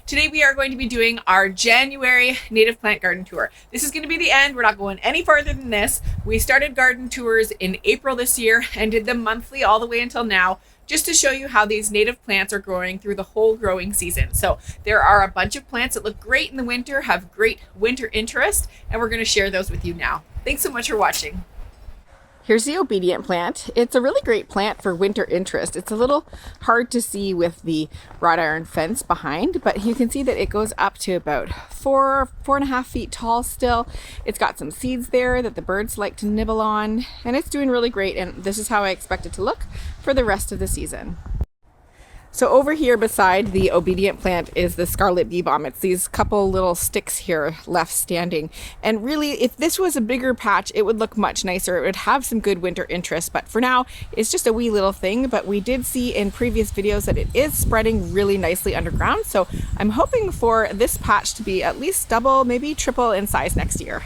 Today we are going to be doing our January native plant garden tour. This is going to be the end. We're not going any farther than this. We started garden tours in April this year and did them monthly all the way until now, just to show you how these native plants are growing through the whole growing season. So there are a bunch of plants that look great in the winter, have great winter interest, and we're going to share those with you now. Thanks so much for watching. Here's the obedient plant. It's a really great plant for winter interest. It's a little hard to see with the wrought iron fence behind, but you can see that it goes up to about 4.5 feet tall still. It's got some seeds there that the birds like to nibble on, and it's doing really great, and this is how I expect it to look for the rest of the season. So over here beside the obedient plant is the Scarlet Bee Bomb. It's these couple little sticks here left standing. And really, if this was a bigger patch, it would look much nicer. It would have some good winter interest. But for now, it's just a wee little thing. But we did see in previous videos that it is spreading really nicely underground. So I'm hoping for this patch to be at least double, maybe triple in size next year.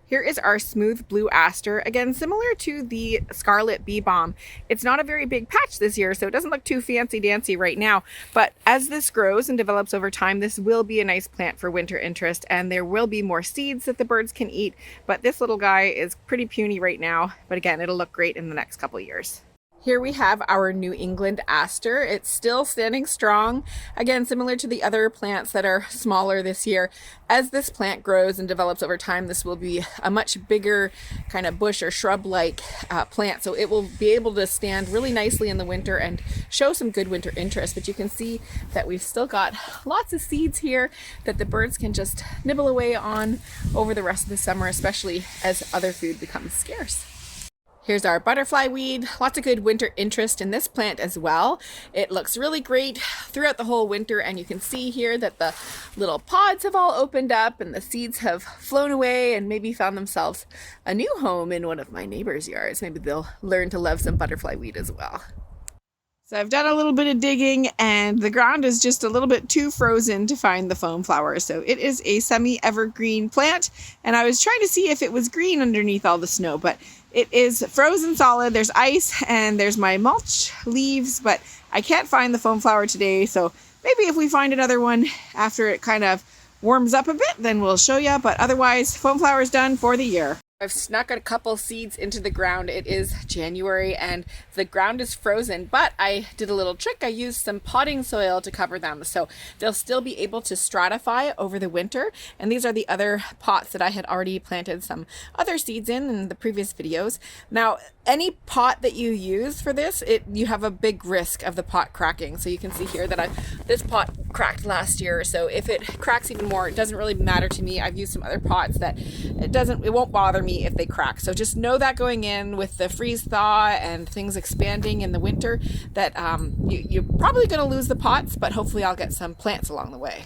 Here is our smooth blue aster, again similar to the Scarlet Bee Bomb. It's not a very big patch this year, so it doesn't look too fancy-dancy right now, but as this grows and develops over time, this will be a nice plant for winter interest, and there will be more seeds that the birds can eat, but this little guy is pretty puny right now, but again, it'll look great in the next couple years. Here we have our New England Aster. It's still standing strong. Again, similar to the other plants that are smaller this year. As this plant grows and develops over time, this will be a much bigger kind of bush or shrub-like plant. So it will be able to stand really nicely in the winter and show some good winter interest. But you can see that we've still got lots of seeds here that the birds can just nibble away on over the rest of the summer, especially as other food becomes scarce. Here's our butterfly weed. Lots of good winter interest in this plant as well. It looks really great throughout the whole winter, and you can see here that the little pods have all opened up and the seeds have flown away and maybe found themselves a new home in one of my neighbors' yards. Maybe they'll learn to love some butterfly weed as well. So I've done a little bit of digging, and the ground is just a little bit too frozen to find the foamflower. So it is a semi-evergreen plant, and I was trying to see if it was green underneath all the snow, but it is frozen solid. There's ice and there's my mulch leaves, but I can't find the foamflower today. So maybe if we find another one after it kind of warms up a bit, then we'll show you. But otherwise, foamflower is done for the year. I've snuck a couple seeds into the ground. It is January and the ground is frozen, but I did a little trick. I used some potting soil to cover them, so they'll still be able to stratify over the winter. And these are the other pots that I had already planted some other seeds in the previous videos. Now, any pot that you use for this, you have a big risk of the pot cracking. So you can see here that this pot cracked last year. So if it cracks even more, it doesn't really matter to me. I've used some other pots that it won't bother me if they crack. So just know that going in with the freeze thaw and things expanding in the winter that you're probably going to lose the pots, but hopefully I'll get some plants along the way.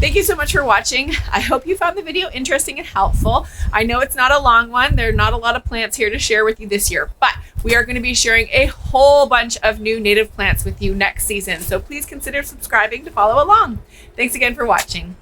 Thank you so much for watching. I hope you found the video interesting and helpful. I know it's not a long one. There are not a lot of plants here to share with you this year, but we are going to be sharing a whole bunch of new native plants with you next season. So please consider subscribing to follow along. Thanks again for watching.